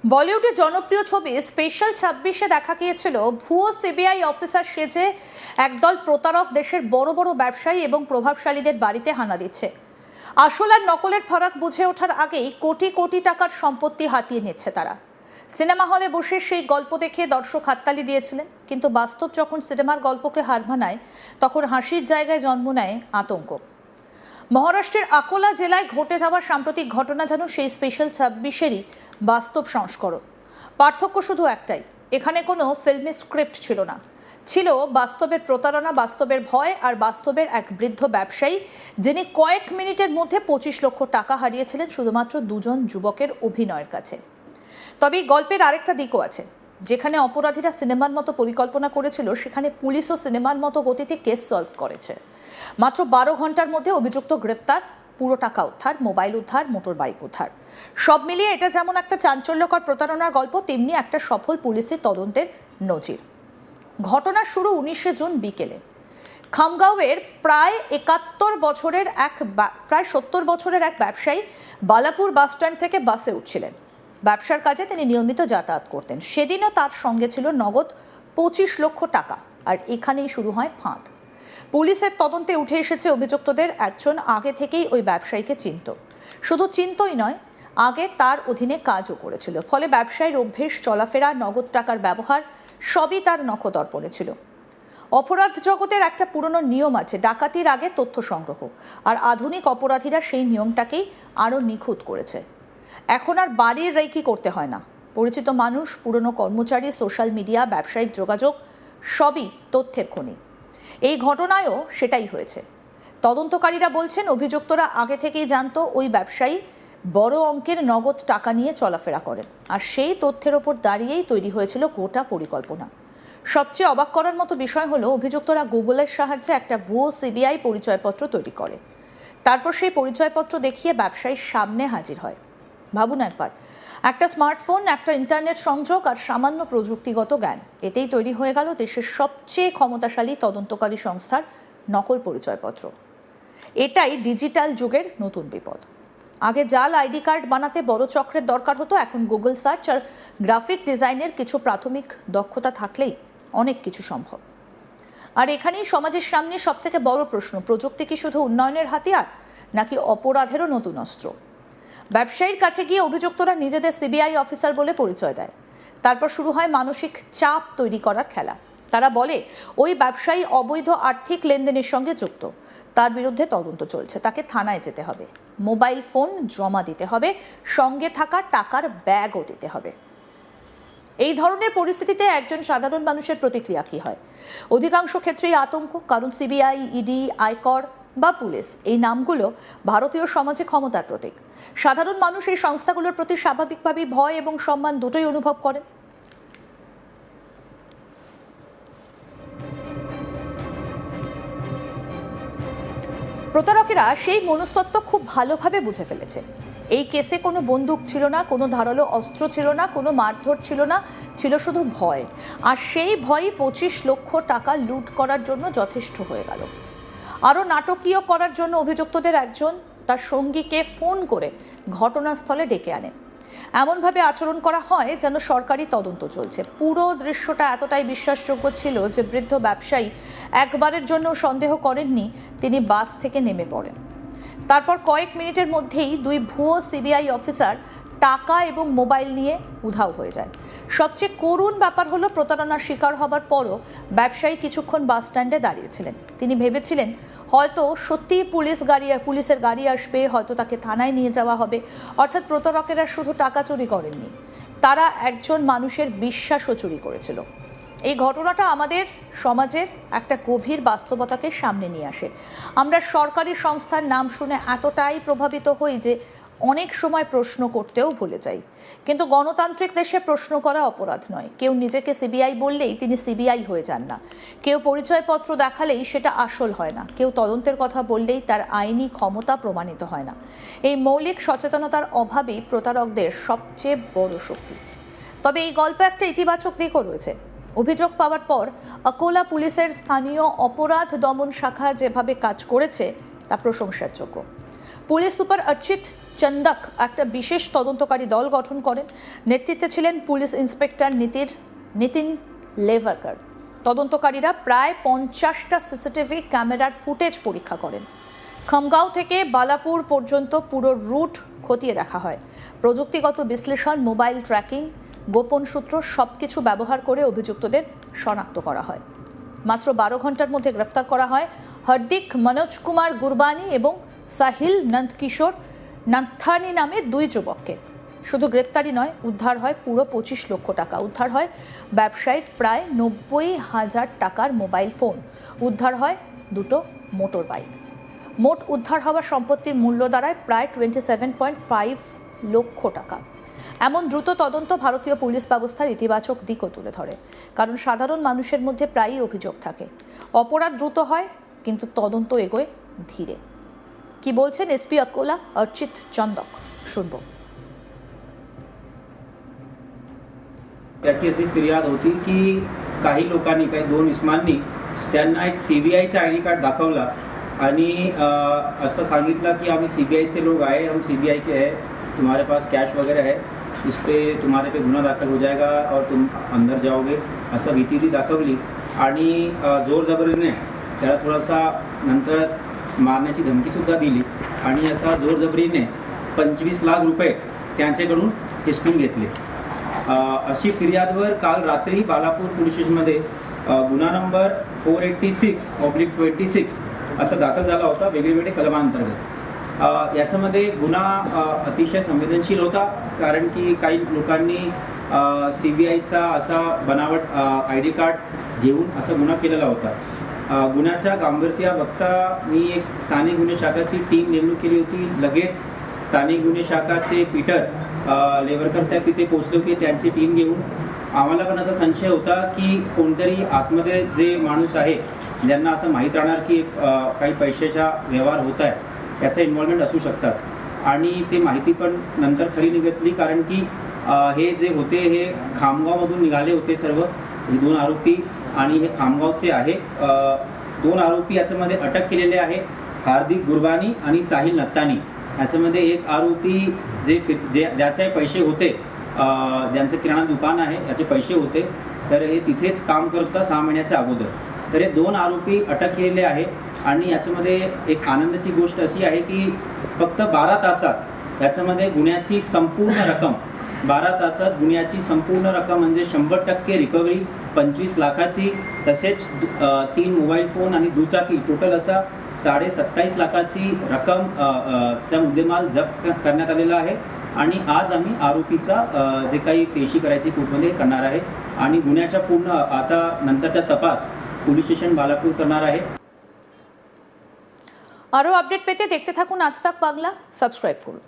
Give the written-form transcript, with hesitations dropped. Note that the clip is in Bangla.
বলিউডের জনপ্রিয় ছবি স্পেশাল ২৬-এ দেখা গিয়েছিল ভুয়ো সিবিআই অফিসার সেজে একদল প্রতারক দেশের বড় বড় ব্যবসায়ী এবং প্রভাবশালীদের বাড়িতে হানা দিচ্ছে। আসল আর নকলের ফারাক বুঝে ওঠার আগেই কোটি কোটি টাকার সম্পত্তি হাতিয়ে নিচ্ছে তারা। সিনেমা হলে বসে সেই গল্প দেখে দর্শক হাততালি দিয়েছিলেন, কিন্তু বাস্তব যখন সিনেমার গল্পকে হার মানায় তখন হাসির জায়গায় জন্ম নেয় আতঙ্ক। মহারাষ্ট্রের আকোলা জেলায় ঘটে যাওয়া সাম্প্রতিক ঘটনা যেন সেই স্পেশাল ২৬-এরই বাস্তব সংস্করণ। পার্থক্য শুধু একটাই, এখানে কোনো ফিল্মি স্ক্রিপ্ট ছিল না, ছিল বাস্তবের প্রতারণা, বাস্তবের ভয় আর বাস্তবের এক বৃদ্ধ ব্যবসায়ী যিনি কয়েক মিনিটের মধ্যে ২৫ লক্ষ টাকা হারিয়েছিলেন শুধুমাত্র দুজন যুবকের অভিনয়ের কাছে। তবে এই গল্পের আরেকটা দিকও আছে। যেখানে অপরাধীরা সিনেমার মতো পরিকল্পনা করেছিল, সেখানে পুলিশও সিনেমার মতো গতিতে কেস সলভ করেছে। মাত্র ১২ ঘন্টার মধ্যে অভিযুক্ত গ্রেফতার, পুরো টাকা উদ্ধার, মোবাইল উদ্ধার, মোটর বাইক উদ্ধার। সব মিলিয়ে এটা যেমন একটা চাঞ্চল্যকর প্রতারণার গল্প, তেমনি একটা সফল পুলিশের তদন্তের নজির। ঘটনার শুরু ১৯শে জুন বিকেলে। খামগাঁওয়ের প্রায় ৭১ বছরের প্রায় ৭০ বছরের এক ব্যবসায়ী বালাপুর বাসস্ট্যান্ড থেকে বাসে উঠছিলেন। ব্যবসার কাজে তিনি নিয়মিত যাতায়াত করতেন। সেদিনও তার সঙ্গে ছিল নগদ ২৫ লক্ষ টাকা। আর এখানেই শুরু হয় ফাঁদ। পুলিশের তদন্তে উঠে এসেছে অভিযুক্তদের একজন আগে থেকেই ওই ব্যবসায়ীকে চিনত। শুধু চিন্তই নয়, আগে তার অধীনে কাজও করেছিল। ফলে ব্যবসায়ীর অভ্যেস, চলাফেরা, নগদ টাকার ব্যবহার সবই তার নখদর্পণে ছিল। অপরাধ জগতের একটা পুরনো নিয়ম আছে, ডাকাতির আগে তথ্য সংগ্রহ। আর আধুনিক অপরাধীরা সেই নিয়মটাকেই আরও নিখুঁত করেছে। এখন আর বাড়ির রেকি করতে হয় না। পরিচিত মানুষ, পুরনো কর্মচারী, সোশ্যাল মিডিয়া, ব্যবসায়িক যোগাযোগ সবই তথ্যের খনি। এই ঘটনায়ও সেটাই হয়েছে। তদন্তকারীরা বলছেন অভিযুক্তরা আগে থেকেই জানতো ওই ব্যবসায়ী বড় অঙ্কের নগদ টাকা নিয়ে চলাফেরা করেন, আর সেই তথ্যের ওপর দাঁড়িয়েই তৈরি হয়েছিল গোটা পরিকল্পনা। সবচেয়ে অবাক করার মতো বিষয় হলো, অভিযুক্তরা গুগলের সাহায্যে একটা ভুয়ো সিবিআই পরিচয়পত্র তৈরি করে। তারপর সেই পরিচয়পত্র দেখিয়ে ব্যবসায়ীর সামনে হাজির হয়। ভাবুন একবার, একটা স্মার্টফোন, একটা ইন্টারনেট সংযোগ আর সামান্য প্রযুক্তিগত জ্ঞান, এতেই তৈরি হয়ে গেল দেশের সবচেয়ে ক্ষমতাশালী তদন্তকারী সংস্থার নকল পরিচয়পত্র। এটাই ডিজিটাল যুগের নতুন বিপদ। আগে জাল আইডি কার্ড বানাতে বড় চক্রের দরকার হতো, এখন গুগল সার্চ আর গ্রাফিক ডিজাইনের কিছু প্রাথমিক দক্ষতা থাকলেই অনেক কিছু সম্ভব। আর এখানেই সমাজের সামনে সবথেকে বড় প্রশ্ন, প্রযুক্তি কি শুধু উন্নয়নের হাতিয়ার, নাকি অপরাধেরও নতুন অস্ত্র? ব্যবসায়ীর কাছে গিয়ে অভিযুক্তরা নিজেদের সিবিআই অফিসার বলে পরিচয় দেয়। তারপর শুরু হয় মানসিক চাপ তৈরি করার খেলা। তারা বলে ওই ব্যবসায়ী অবৈধ আর্থিক লেনদেনের সঙ্গে যুক্ত, তার বিরুদ্ধে তদন্ত চলছে, তাকে থানায় যেতে হবে, মোবাইল ফোন জমা দিতে হবে, সঙ্গে থাকা টাকার ব্যাগও দিতে হবে। এই ধরনের পরিস্থিতিতে একজন সাধারণ মানুষের প্রতিক্রিয়া কী হয়? অধিকাংশ ক্ষেত্রেই আতঙ্ক, কারণ সিবিআই, ইডি, আয়কর বা পুলিশ, এই নামগুলো ভারতীয় সমাজে ক্ষমতার প্রতীক। সাধারণ মানুষ এই সংস্থাগুলোর প্রতি স্বাভাবিকভাবেই ভয় এবং সম্মান দুটোই অনুভব করেন। প্রতারকেরা সেই মনস্তত্ত্ব খুব ভালোভাবে বুঝে ফেলেছে। এই কেসে কোনো বন্দুক ছিল না, কোনো ধারালো অস্ত্র ছিল না, কোনো মারধর ছিল না, ছিল শুধু ভয়। আর সেই ভয়ই ২৫ লক্ষ টাকা লুট করার জন্য যথেষ্ট হয়ে গেল। আরও নাটকীয় করার জন্য অভিযুক্তদের একজন তার সঙ্গীকে ফোন করে ঘটনাস্থলে ডেকে আনে। এমনভাবে আচরণ করা হয় যেন সরকারি তদন্ত চলছে। পুরো দৃশ্যটা এতটাই বিশ্বাসযোগ্য ছিল যে বৃদ্ধ ব্যবসায়ী একবারের জন্য সন্দেহ করেননি, তিনি বাস থেকে নেমে পড়েন। তারপর কয়েক মিনিটের মধ্যেই দুই ভুয়ো সিবিআই অফিসার টাকা এবং মোবাইল নিয়ে উধাও হয়ে যায়। সবচেয়ে করুণ ব্যাপার হলো, প্রতারণার শিকার হবার পরও ব্যবসায়ী কিছুক্ষণ বাস স্ট্যান্ডে দাঁড়িয়েছিলেন। তিনি ভেবেছিলেন হয়তো সত্যিই পুলিশের গাড়ি আসবে, হয়তো তাকে থানায় নিয়ে যাওয়া হবে। অর্থাৎ প্রতারকেরা শুধু টাকা চুরি করেননি, তারা একজন মানুষের বিশ্বাসও চুরি করেছিল। এই ঘটনাটা আমাদের সমাজের একটা গভীর বাস্তবতাকে সামনে নিয়ে আসে। আমরা সরকারি সংস্থার নাম শুনে এতটাই প্রভাবিত হই যে অনেক সময় প্রশ্ন করতেও ভুলে যাই। কিন্তু গণতান্ত্রিক দেশে প্রশ্ন করা অপরাধ নয়। কেউ নিজেকে সিবিআই বললেই তিনি সিবিআই হয়ে যান না। কেউ পরিচয়পত্র দেখালেই সেটা আসল হয় না। কেউ তদন্তের কথা বললেই তার আইনি ক্ষমতা প্রমাণিত হয় না। এই মৌলিক সচেতনতার অভাবেই প্রতারকদের সবচেয়ে বড় শক্তি। তবে এই গল্পে একটা ইতিবাচক দিকও রয়েছে। অভিযোগ পাওয়ার পর আকোলা পুলিশের স্থানীয় অপরাধ দমন শাখা যেভাবে কাজ করেছে তা প্রশংসার যোগ্য। পুলিশ সুপার অর্চিত চন্দক একটা বিশেষ তদন্তকারী দল গঠন করেন। নেতৃত্বে ছিলেন পুলিশ ইন্সপেক্টর নিতিন লেভারকার। তদন্তকারীরা প্রায় 50টা সিসিটিভি ক্যামেরার ফুটেজ পরীক্ষা করেন। খামগাঁও থেকে বালাপুর পর্যন্ত পুরো রুট খতিয়ে দেখা হয়। প্রযুক্তিগত বিশ্লেষণ, মোবাইল ট্র্যাকিং, গোপন সূত্র সবকিছু ব্যবহার করে অভিযুক্তদের শনাক্ত করা হয়। মাত্র 12 ঘন্টার মধ্যে গ্রেপ্তার করা হয় হার্দিক মনোজ কুমার গুরবানি এবং সাহিল নন্দকিশোর নাথানি নামে 2 যুবককে। শুধু গ্রেপ্তারি নয়, উদ্ধার হয় পুরো 25 লক্ষ টাকা, উদ্ধার হয় ব্যবসায়ীর প্রায় 90,000 টাকার মোবাইল ফোন, উদ্ধার হয় 2টো মোটর বাইক। মোট উদ্ধার হওয়া সম্পত্তির মূল্য দাঁড়ায় প্রায় 27.5 লক্ষ টাকা। এমন দ্রুত তদন্ত ভারতীয় পুলিশ ব্যবস্থার ইতিবাচক দিকও তুলে ধরে, কারণ সাধারণ মানুষের মধ্যে প্রায়ই অভিযোগ থাকে অপরাধ দ্রুত হয় কিন্তু তদন্ত এগোয় ধীরে। কি বলছেন এসপি अकोला अर्चित चंदक, শুনবো। याची अशी फिर्याद होती की काही लोकांनी, काही 2 इस्मांनी त्यांना एक सीबीआयचा आयडी कार्ड दाखवला आणि असं सांगितलं की आम्ही सीबीआईचे लोग आए, हम सीबीआई के हैं, तुम्हारे पास कैश वगैरह है, इस पे तुम्हारे पे गुन्हा दाखल हो जाएगा और तुम अंदर जाओगे, असं भीती दाखवली आणि जोर जबरीने त्याला थोडासा नंतर मारण्याची धमकीसुद्धा दिली आणि असा जोरजबरीने 25 लाख रुपये त्यांच्याकडून हिसकून घेतले। अशी फिर्यादवर काल रात्री बालापूर पोलीस स्टेशनमध्ये गुन्हा नंबर 486/26 असा दाखल झाला होता, वेगवेगळे कलमांतर्गत। याच्यामध्ये गुन्हा अतिशय संवेदनशील होता, कारण की काही लोकांनी सीबीआयचा असा बनावट आयडी कार्ड घेऊन असा गुन्हा केलेला होता। गुन्ह्याच्या गांभीर्य बघता मी एक स्थानिक गुन्हे शाखाची टीम नेमणूक केली होती। लगेच स्थानिक गुन्हे शाखाचे पीटर लेवरकर साहेब तिथे पोहोचले होते, त्यांची टीम घेऊन। आम्हाला पण असा संशय होता की कोणतरी आतमध्ये जे माणूस आहे, ज्यांना असं माहीत राहणार की काही पैशाचा व्यवहार होत आहे, त्याचं इन्व्हॉल्वमेंट असू शकतात आणि ते माहिती पण नंतर खरी निघतली, कारण की हे जे होते हे खामगावमधून निघाले होते सर्व, हे 2 आरोपी आणि हे खामगावचे आहे। 2 आरोपी याच्यामध्ये अटक केलेले आहे, हार्दिक गुरबानी आणि साहिल नत्तानी। याच्यामध्ये एक आरोपी ज्याचे पैसे होते, ज्यांचं किराणा दुकान आहे, याचे पैसे होते, तर हे तिथेच काम करत होता 6 महिन्याच्या अगोदर। तर हे 2 आरोपी अटक केलेले आहे आणि याच्यामध्ये एक आनंदाची गोष्ट अशी आहे की फक्त 12 तासात याच्यामध्ये गुन्ह्याची संपूर्ण रक्कम 12 तासात गुन्ह्याची संपूर्ण रक्कम म्हणजे 100% रिकव्हरी, 25 लाखाची, तसेच 3 मोबाईल फोन आणि दुचाकी, टोटल असा 27.5 लाखाची रक्कम चा मुद्देमाल जप्त करण्यात आलेला आहे। आणि आज आम्ही आरोपीचा जे काही पेशी करायची कोर्टमध्ये करणार आहे आणि गुन्ह्याचा पूर्ण आता नंतरचा तपास পুলিশ স্টেশন বালাপুর करणार आहे। আরও আপডেট পেতে দেখতে থাকুন আজ তাক বাংলা, সাবস্ক্রাইব করুন।